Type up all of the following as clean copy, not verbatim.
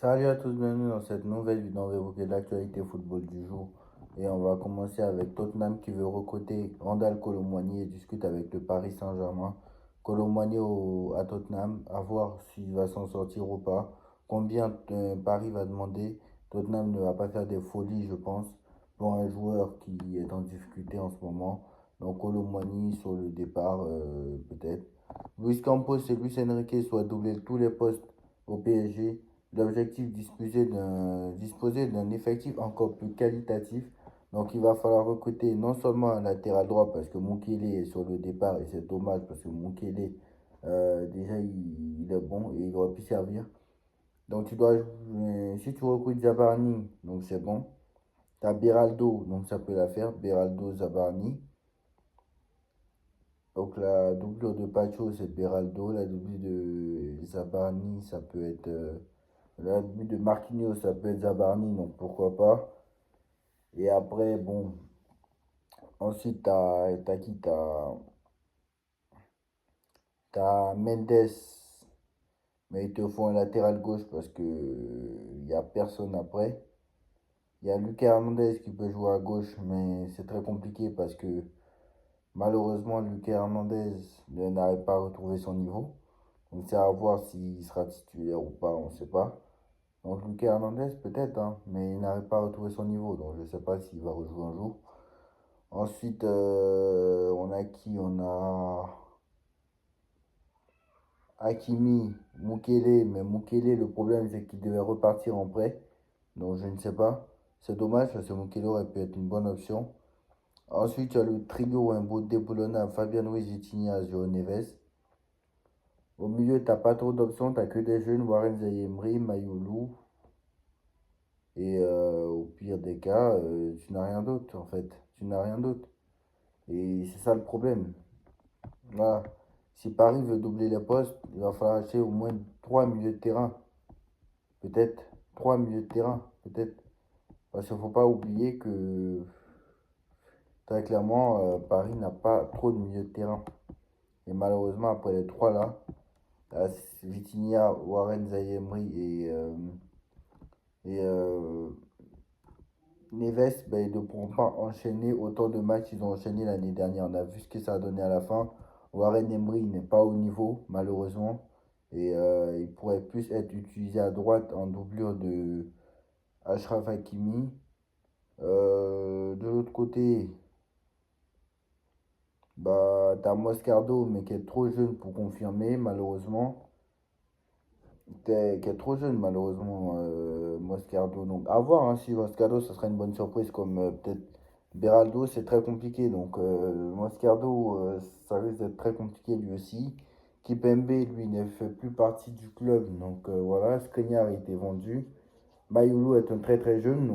Salut à tous, bienvenue dans cette nouvelle vidéo. On va évoquer l'actualité football du jour. Et on va commencer avec Tottenham qui veut recruter Randal Kolo Muani et discute avec le Paris Saint-Germain. Kolo Muani à Tottenham, à voir s'il va s'en sortir ou pas. Combien Paris va demander. Tottenham ne va pas faire des folies, je pense, pour un joueur qui est en difficulté en ce moment. Donc Kolo Muani sur le départ, peut-être. Luis Campos et Luis Enrique soit doublé tous les postes au PSG. L'objectif disposer d'un effectif encore plus qualitatif. Donc il va falloir recruter non seulement un latéral droit parce que Mukele est sur le départ et c'est dommage parce que Mukele déjà il est bon et il aurait pu servir. Donc si tu recrutes Zabarni, donc c'est bon. Tu as Beraldo, donc ça peut la faire. Beraldo, Zabarni. Donc la doublure de Pacho c'est Beraldo, la doublure de Zabarni ça peut être la doublure de Marquinhos ça peut être Zabarni, donc pourquoi pas. Et après, bon, ensuite t'as qui? T'as Mendes, mais il te faut un latéral gauche parce que il n'y a personne après. Il y a Lucas Hernandez qui peut jouer à gauche, mais c'est très compliqué parce que malheureusement Lucas Hernandez n'arrive pas à retrouver son niveau. Donc c'est à voir s'il sera titulaire ou pas, on ne sait pas. Donc Lucas Hernandez peut-être, hein, mais il n'arrive pas à retrouver son niveau, donc je ne sais pas s'il va rejouer un jour. Ensuite, on a qui? On a Hakimi, Mukele, mais Mukele, le problème c'est qu'il devait repartir en prêt, donc je ne sais pas. C'est dommage parce que Mukele aurait pu être une bonne option. Ensuite, il y a le trio indéboulonnable Fabian Ruiz, Vitinha, João Neves. Au milieu, t'as pas trop d'options, t'as que des jeunes, Warren Zaïre-Emery, Mayoulou. Et au pire des cas, tu n'as rien d'autre en fait. Tu n'as rien d'autre. Et c'est ça le problème. Voilà. Si Paris veut doubler les postes, il va falloir acheter au moins 3 milieux de terrain. Peut-être. 3 milieux de terrain. Peut-être. Parce qu'il ne faut pas oublier que très clairement, Paris n'a pas trop de milieux de terrain. Et malheureusement, après les trois là, là, Vitinha, Warren Zaïre-Emery et Neves, ben, ils ne pourront pas enchaîner autant de matchs qu'ils ont enchaîné l'année dernière. On a vu ce que ça a donné à la fin. Warren Emery n'est pas au niveau, malheureusement. Et il pourrait plus être utilisé à droite en doublure de Achraf Hakimi. De l'autre côté, bah, tu as Moscardo, mais qui est trop jeune pour confirmer, malheureusement. Qui est trop jeune, malheureusement, Moscardo. Donc, à voir hein, si Moscardo, ça serait une bonne surprise, comme peut-être Beraldo, c'est très compliqué. Donc, Moscardo, ça risque d'être très compliqué lui aussi. Kipembe, lui, ne fait plus partie du club. Donc, voilà, Skriniar a été vendu. Mayoulou est un très très jeune.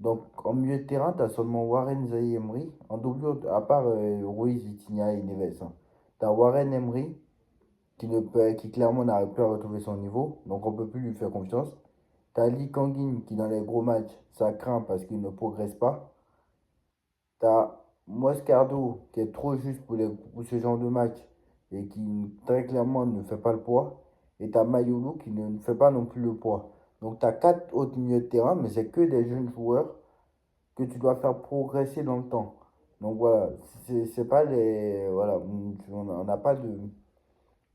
Donc en milieu de terrain, tu as seulement Warren Zaïre-Emery. En doublure, à part Ruiz, Vitinha et Neves. Hein. Tu as Warren Emery qui clairement n'arrive plus à retrouver son niveau, donc on ne peut plus lui faire confiance. T'as Lee Kangin qui dans les gros matchs, ça craint parce qu'il ne progresse pas. T'as Moscardo qui est trop juste pour ce genre de match et qui très clairement ne fait pas le poids. Et t'as Mayoulou qui ne fait pas non plus le poids. Donc t'as quatre autres milieux de terrain, mais c'est que des jeunes joueurs que tu dois faire progresser dans le temps. Donc voilà, c'est pas les. Voilà, on n'a pas de.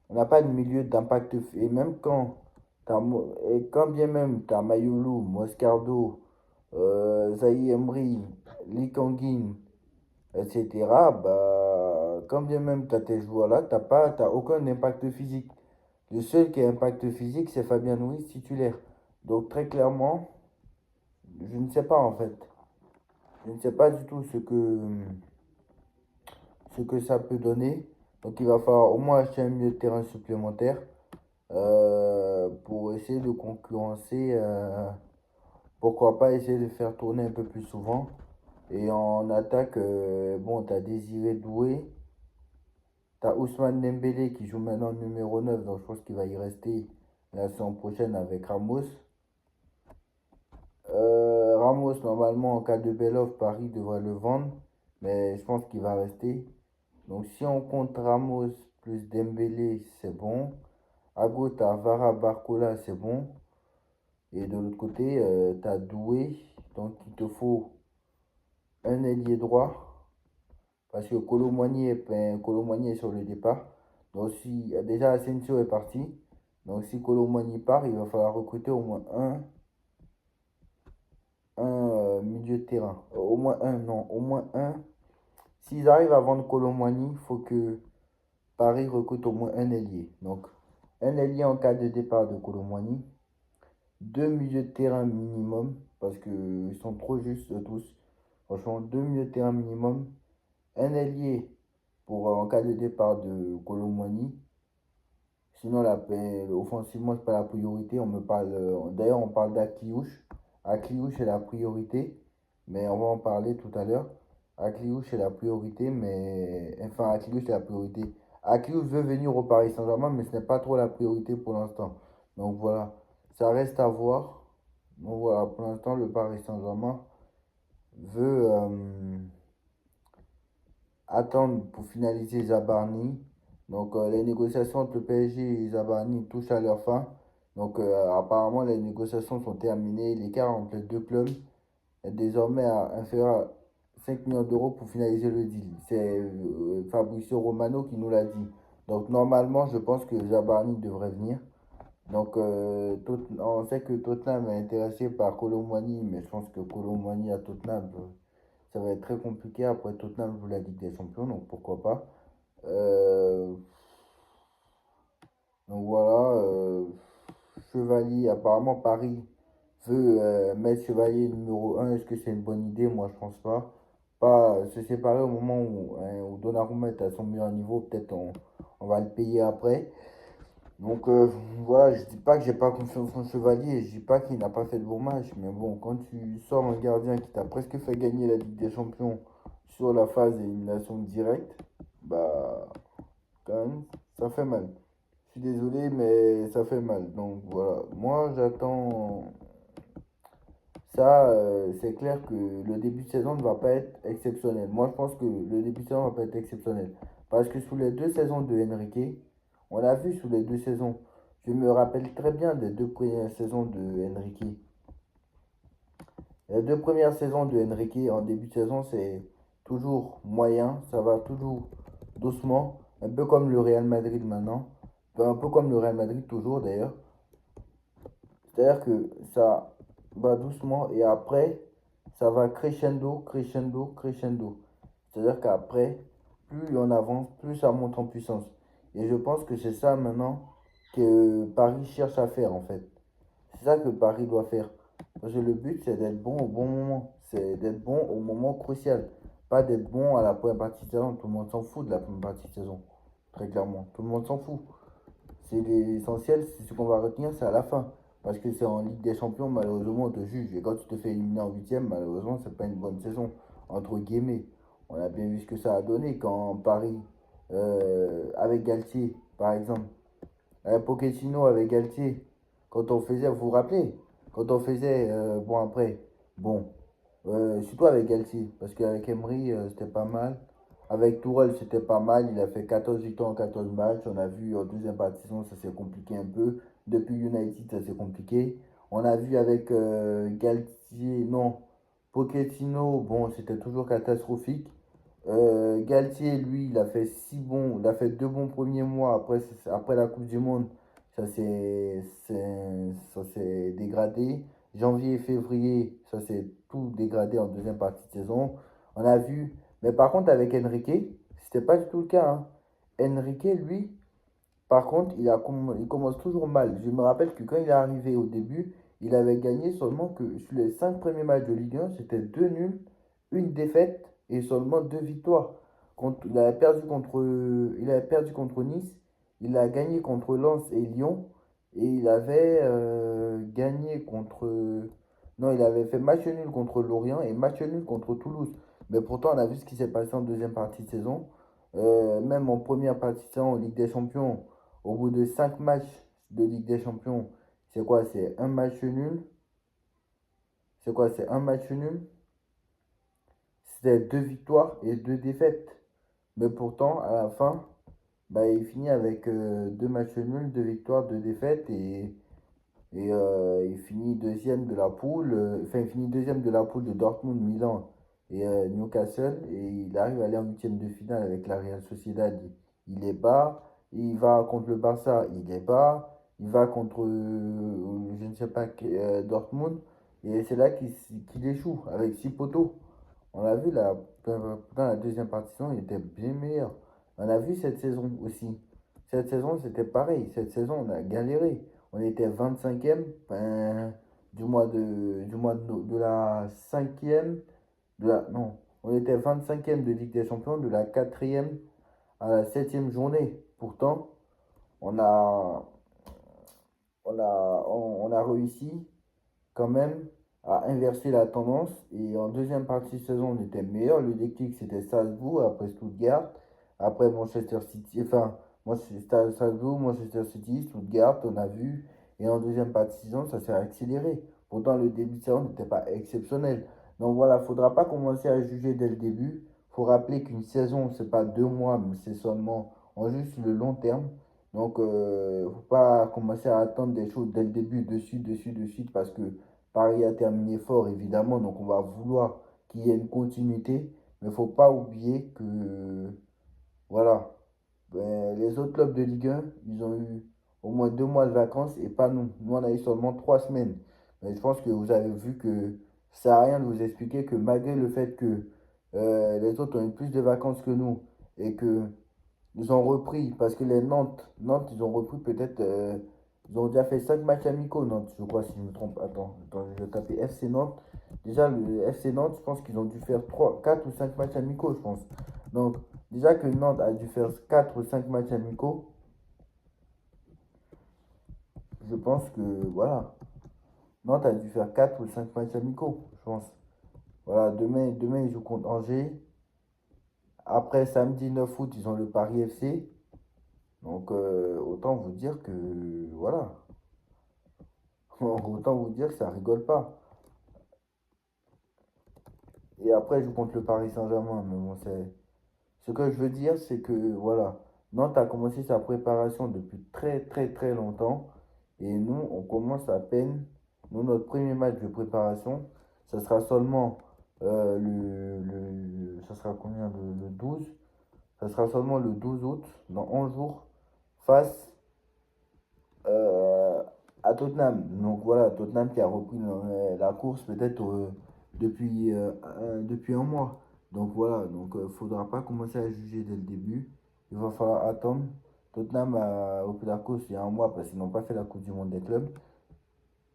On n'a pas de milieu d'impact. Et même et quand bien même tu as Mayoulou, Moscardo, Zaï Emery, Lee Kangin, etc., bah, quand bien même tu as tes joueurs-là, t'as aucun impact physique. Le seul qui a impact physique, c'est Fabien Ruiz titulaire. Donc très clairement, je ne sais pas en fait. Je ne sais pas du tout ce que ça peut donner. Donc il va falloir au moins acheter un milieu de terrain supplémentaire. Pour essayer de concurrencer, pourquoi pas essayer de faire tourner un peu plus souvent. Et en attaque, bon, tu as Désiré Doué, tu as Ousmane Dembélé qui joue maintenant numéro 9 donc je pense qu'il va y rester la saison prochaine avec Ramos. Ramos, normalement, en cas de belle offre, Paris devrait le vendre, mais je pense qu'il va rester. Donc si on compte Ramos plus Dembélé, c'est bon. À gauche, t'as Vara Barcola, c'est bon. Et de l'autre côté, tu as Doué. Donc il te faut un ailier droit. Parce que Kolo Muani est sur le départ. Donc si déjà Asensio est parti. Donc si Kolo Muani part, il va falloir recruter au moins un milieu de terrain. Au moins un, non, au moins un. S'ils arrivent à vendre Kolo Muani, il faut que Paris recrute au moins un ailier. Donc un ailier en cas de départ de Kolo Muani. Deux milieux de terrain minimum. Parce qu'ils sont trop justes tous. Franchement, deux milieux de terrain minimum. Un ailier pour en cas de départ de Kolo Muani. Sinon, offensivement, c'est pas la priorité. On me parle, d'ailleurs, on parle d'Akliouche. Akliouche est la priorité, mais on va en parler tout à l'heure. Akliouche est la priorité, mais enfin, Akliouche est la priorité. Akliouche veut venir au Paris Saint-Germain, mais ce n'est pas trop la priorité pour l'instant. Donc voilà, ça reste à voir. Donc voilà, pour l'instant, le Paris Saint-Germain veut attendre pour finaliser Zabarni. Donc les négociations entre le PSG et Zabarni touchent à leur fin. Donc apparemment les négociations sont terminées. L'écart entre les deux clubs est désormais inférieur à 5 millions d'euros pour finaliser le deal. C'est Fabrizio Romano qui nous l'a dit. Donc normalement je pense que Zabarni devrait venir. Donc on sait que Tottenham est intéressé par Kolo Muani, mais je pense que Kolo Muani à Tottenham, ça va être très compliqué. Après Tottenham joue la Ligue des Champions, donc pourquoi pas. Euh, donc voilà, Chevalier, apparemment Paris veut mettre Chevalier numéro un. Est-ce que c'est une bonne idée? Moi, je pense pas. Pas se séparer au moment où Donnarumma est à son meilleur niveau. Peut-être on va le payer après. Donc voilà, je dis pas que j'ai pas confiance en Chevalier. Je dis pas qu'il n'a pas fait de bon match. Mais bon, quand tu sors un gardien qui t'a presque fait gagner la Ligue des Champions sur la phase d'élimination directe, bah quand même, ça fait mal. Je suis désolé, mais ça fait mal. Donc voilà, moi j'attends ça. C'est clair que le début de saison ne va pas être exceptionnel. Moi je pense que le début de saison va pas être exceptionnel. Parce que sous les deux saisons de Enrique, on l'a vu sous les deux saisons. Je me rappelle très bien des deux premières saisons de Enrique. Les deux premières saisons de Enrique en début de saison, c'est toujours moyen. Ça va toujours doucement. Un peu comme le Real Madrid maintenant. Un peu comme le Real Madrid toujours d'ailleurs. C'est-à-dire que ça va doucement et après, ça va crescendo, crescendo, crescendo. C'est-à-dire qu'après, plus on avance, plus ça monte en puissance. Et je pense que c'est ça maintenant que Paris cherche à faire en fait. C'est ça que Paris doit faire. Parce que le but, c'est d'être bon au bon moment. C'est d'être bon au moment crucial. Pas d'être bon à la première partie de saison. Tout le monde s'en fout de la première partie de saison. Très clairement. Tout le monde s'en fout. C'est l'essentiel, c'est ce qu'on va retenir, c'est à la fin. Parce que c'est en Ligue des Champions, malheureusement, on te juge. Et quand tu te fais éliminer en huitième, malheureusement, c'est pas une bonne saison, entre guillemets. On a bien vu ce que ça a donné quand Paris, avec Galtier, par exemple, avec Pochettino, avec Galtier, quand on faisait, vous vous rappelez, quand on faisait, bon après, bon, surtout avec Galtier, parce qu'avec Emery, c'était pas mal. Avec Tourelle, c'était pas mal. Il a fait 14 victoires en 14 matchs. On a vu en deuxième partie, de saison, ça s'est compliqué un peu. Depuis United, ça s'est compliqué. On a vu avec Galtier, non, Pochettino, bon, c'était toujours catastrophique. Galtier, lui, il a fait deux bons premiers mois. Après la Coupe du Monde, ça s'est dégradé. Janvier et février, ça s'est tout dégradé en deuxième partie de saison. On a vu, mais par contre, avec Enrique, c'était pas du tout le cas, hein. Enrique, lui, par contre, il commence toujours mal. Je me rappelle que quand il est arrivé au début, il avait gagné seulement que sur les 5 premiers matchs de Ligue 1, c'était deux nuls, une défaite et seulement deux victoires. Il avait perdu contre Nice, il a gagné contre Lens et Lyon, et il avait gagné contre... Non, il avait fait match nul contre Lorient et match nul contre Toulouse. Mais pourtant, on a vu ce qui s'est passé en deuxième partie de saison. Même en première partie de saison en Ligue des Champions, au bout de 5 matchs de Ligue des Champions, c'est quoi? C'est un match nul. C'est quoi? C'est un match nul. C'était deux victoires et deux défaites. Mais pourtant, à la fin, bah, il finit avec deux matchs nuls, deux victoires, deux défaites. Et il finit deuxième de la poule, enfin il finit deuxième de la poule de Dortmund, Milan et Newcastle. Et il arrive à aller en huitième de finale avec la Real Sociedad. Il est bas. Il va contre le Barça, il est bas. Il va contre, je ne sais pas, Dortmund. Et c'est là qu'il échoue avec 6 poteaux. On l'a vu là, dans la deuxième partie, il était bien meilleur. On a vu cette saison aussi. Cette saison, c'était pareil. Cette saison, on a galéré. On était 25e ben, de la cinquième. Non, on était 25e de Ligue des Champions, de la quatrième à la septième journée. Pourtant, on a, on a réussi quand même à inverser la tendance. Et en deuxième partie de saison, on était meilleur. Le déclic, c'était Salzbourg, après Stuttgart, après Manchester City, enfin, Salzbourg, Manchester City, Stuttgart, on a vu. Et en deuxième partie de saison, ça s'est accéléré. Pourtant, le début de saison n'était pas exceptionnel. Donc voilà, il ne faudra pas commencer à juger dès le début. Il faut rappeler qu'une saison, c'est pas 2 mois, mais c'est seulement, on juge sur le long terme. Donc, faut pas commencer à attendre des choses dès le début, de suite, parce que Paris a terminé fort, évidemment, donc on va vouloir qu'il y ait une continuité. Mais il ne faut pas oublier que, voilà, ben, les autres clubs de Ligue 1, ils ont eu au moins 2 mois de vacances et pas nous. Nous, on a eu seulement 3 semaines. Mais je pense que vous avez vu que ça sert à rien de vous expliquer que malgré le fait que les autres ont eu plus de vacances que nous et que ils ont repris, parce que les Nantes, ils ont repris peut-être. Ils ont déjà fait 5 matchs amicaux, Nantes, je crois, si je me trompe. Attends, je vais taper FC Nantes. Déjà, le FC Nantes, je pense qu'ils ont dû faire 3 4 ou 5 matchs amicaux, je pense. Donc, déjà que Nantes a dû faire 4 ou 5 matchs amicaux, je pense que, voilà. Nantes a dû faire 4 ou 5 matchs amicaux, je pense. Voilà, demain ils jouent contre Angers. Après, samedi 9 août, ils ont le Paris FC. Donc, autant vous dire que, voilà. Autant vous dire que ça rigole pas. Et après, je compte le Paris Saint-Germain. Mais bon, c'est. Ce que je veux dire, c'est que, voilà. Nantes a commencé sa préparation depuis très, très, très longtemps. Et nous, on commence à peine. Nous, notre premier match de préparation, ça sera seulement ça sera combien le 12. Ça sera seulement le 12 août, dans 11 jours, face euh, à Tottenham. Donc voilà, Tottenham qui a repris la course peut-être depuis un mois. Donc voilà, donc faudra pas commencer à juger dès le début. Il va falloir attendre. Tottenham a repris la course il y a un mois parce qu'ils n'ont pas fait la Coupe du Monde des clubs.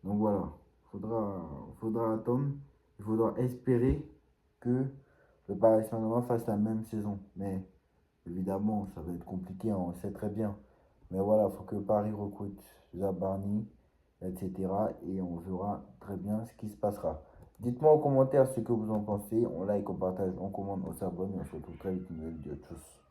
Donc voilà, faudra attendre. Il faudra espérer que le Paris Saint-Germain fasse la même saison. Mais évidemment, ça va être compliqué, on le sait très bien. Mais voilà, il faut que Paris recrute Zabarni, etc. Et on verra très bien ce qui se passera. Dites-moi en commentaire ce que vous en pensez. On like, on partage, on commande, on s'abonne. Et on se retrouve très vite une nouvelle vidéo. Tchuss.